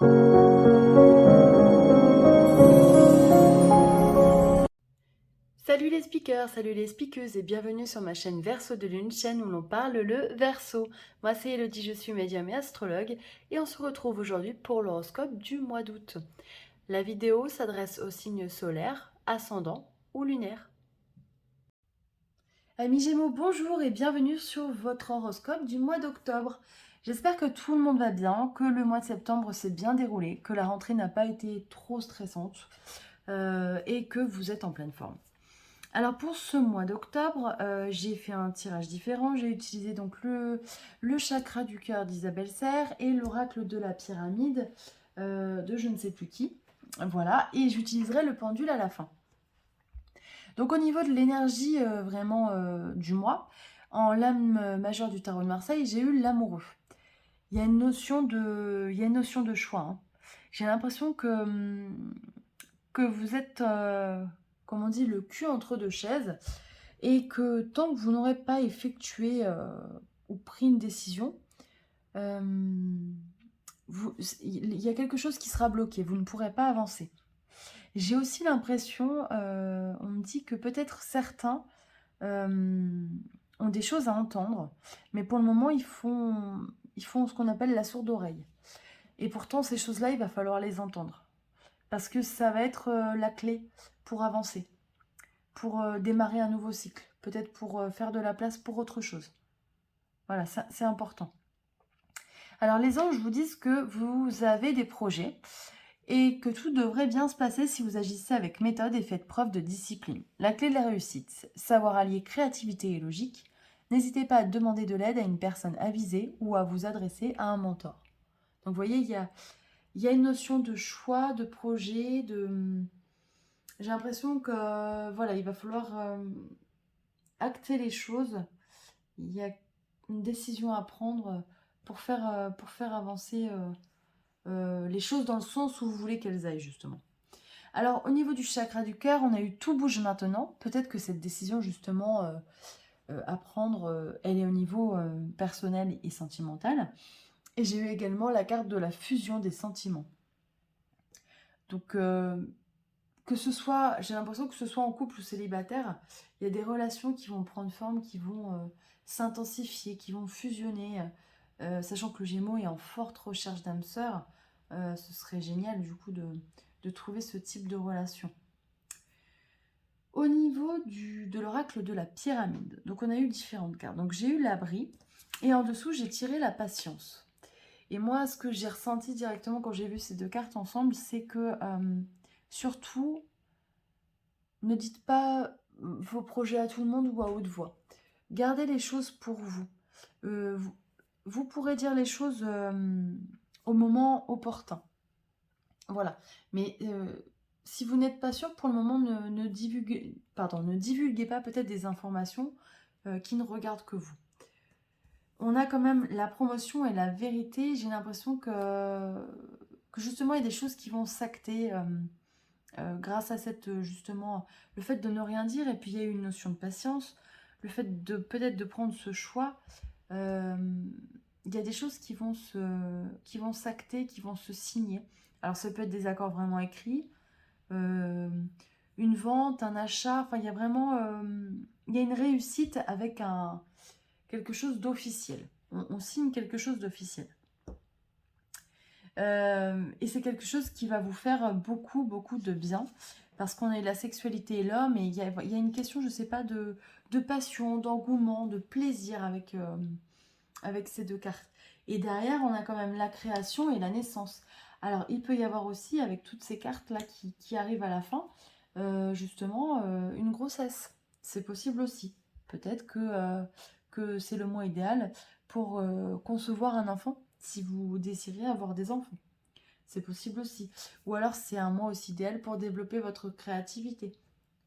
Salut les speakers, salut les speakeuses et bienvenue sur ma chaîne Verseau de Lune, chaîne où l'on parle le Verseau. Moi c'est Elodie, je suis médium et astrologue et on se retrouve aujourd'hui pour l'horoscope du mois d'août. La vidéo s'adresse aux signes solaires, ascendants ou lunaires. Amis Gémeaux, bonjour et bienvenue sur votre horoscope du mois d'octobre. J'espère que tout le monde va bien, que le mois de septembre s'est bien déroulé, que la rentrée n'a pas été trop stressante et que vous êtes en pleine forme. Alors pour ce mois d'octobre, j'ai fait un tirage différent. J'ai utilisé donc le chakra du cœur d'Isabelle Serre et l'oracle de la pyramide de je ne sais plus qui. Voilà, et j'utiliserai le pendule à la fin. Donc au niveau de l'énergie vraiment du mois, en lame majeure du tarot de Marseille, j'ai eu l'amoureux. Il y a une notion de choix, hein. J'ai l'impression que vous êtes, comme on dit, le cul entre deux chaises. Et que tant que vous n'aurez pas effectué ou pris une décision, euh, il y a quelque chose qui sera bloqué, vous ne pourrez pas avancer. J'ai aussi l'impression, on me dit que peut-être certains ont des choses à entendre, mais pour le moment ils font ce qu'on appelle la sourde oreille. Et pourtant ces choses-là, il va falloir les entendre, parce que ça va être la clé pour avancer, pour démarrer un nouveau cycle, peut-être pour faire de la place pour autre chose. Voilà, ça c'est important. Alors les anges vous disent que vous avez des projets et que tout devrait bien se passer si vous agissez avec méthode et faites preuve de discipline. La clé de la réussite, savoir allier créativité et logique. N'hésitez pas à demander de l'aide à une personne avisée ou à vous adresser à un mentor. Donc vous voyez, il y a une notion de choix, de projet, J'ai l'impression que voilà, il va falloir acter les choses. Il y a une décision à prendre pour faire avancer les choses dans le sens où vous voulez qu'elles aillent justement. Alors au niveau du chakra du cœur, on a eu tout bouge maintenant. Peut-être que cette décision justement à prendre, elle est au niveau personnel et sentimental. Et j'ai eu également la carte de la fusion des sentiments. Donc que ce soit, j'ai l'impression que ce soit en couple ou célibataire, il y a des relations qui vont prendre forme, qui vont s'intensifier, qui vont fusionner. Sachant que le Gémeaux est en forte recherche d'âme sœur, ce serait génial du coup de trouver ce type de relation. Au niveau de l'oracle de la pyramide, donc on a eu différentes cartes. Donc j'ai eu l'abri et en dessous j'ai tiré la patience. Et moi, ce que j'ai ressenti directement quand j'ai vu ces deux cartes ensemble, c'est que surtout, ne dites pas vos projets à tout le monde ou à haute voix. Gardez les choses pour vous. Vous pourrez dire les choses au moment opportun. Voilà. Mais si vous n'êtes pas sûr, pour le moment, ne divulguez pas peut-être des informations qui ne regardent que vous. On a quand même la promotion et la vérité. J'ai l'impression que justement, il y a des choses qui vont s'acter grâce à cette, justement, le fait de ne rien dire. Et puis, il y a eu une notion de patience. Le fait de peut-être de prendre ce choix. Il y a des choses qui vont s'acter, qui vont se signer. Alors, ça peut être des accords vraiment écrits, une vente, un achat. Enfin, il y a vraiment il y a une réussite avec quelque chose d'officiel. On signe quelque chose d'officiel. Et c'est quelque chose qui va vous faire beaucoup, beaucoup de bien. Parce qu'on a la sexualité et l'homme, et il y a une question, je ne sais pas, de passion, d'engouement, de plaisir avec ces deux cartes. Et derrière, on a quand même la création et la naissance. Alors, il peut y avoir aussi, avec toutes ces cartes-là qui arrivent à la fin, justement, une grossesse. C'est possible aussi. Peut-être que c'est le mois idéal pour concevoir un enfant, si vous désirez avoir des enfants. C'est possible aussi. Ou alors, c'est un mois aussi idéal pour développer votre créativité.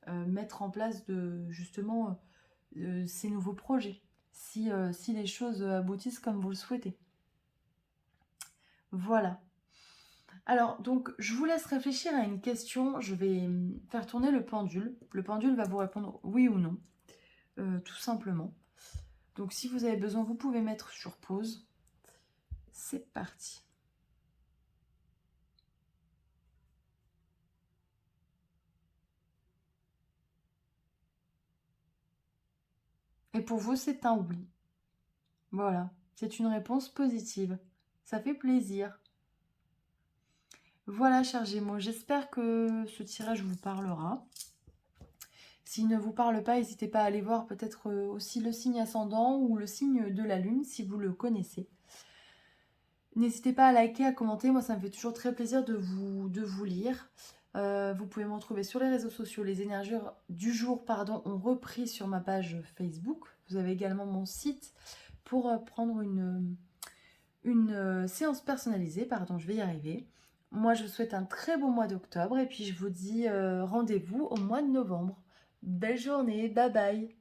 Mettre en place justement ces nouveaux projets, si les choses aboutissent comme vous le souhaitez. Voilà. Alors, donc, je vous laisse réfléchir à une question. Je vais faire tourner le pendule. Le pendule va vous répondre oui ou non, tout simplement. Donc, si vous avez besoin, vous pouvez mettre sur pause. C'est parti. Et pour vous, c'est un oui. Voilà, c'est une réponse positive. Ça fait plaisir. Voilà, chers Gémeaux, j'espère que ce tirage vous parlera. S'il ne vous parle pas, n'hésitez pas à aller voir peut-être aussi le signe ascendant ou le signe de la lune, si vous le connaissez. N'hésitez pas à liker, à commenter, moi ça me fait toujours très plaisir de vous lire. Vous pouvez me retrouver sur les réseaux sociaux. Les énergies du jour ont repris sur ma page Facebook. Vous avez également mon site pour prendre une séance personnalisée. Pardon, je vais y arriver. Moi, je vous souhaite un très beau mois d'octobre et puis je vous dis rendez-vous au mois de novembre. Belle journée, bye bye.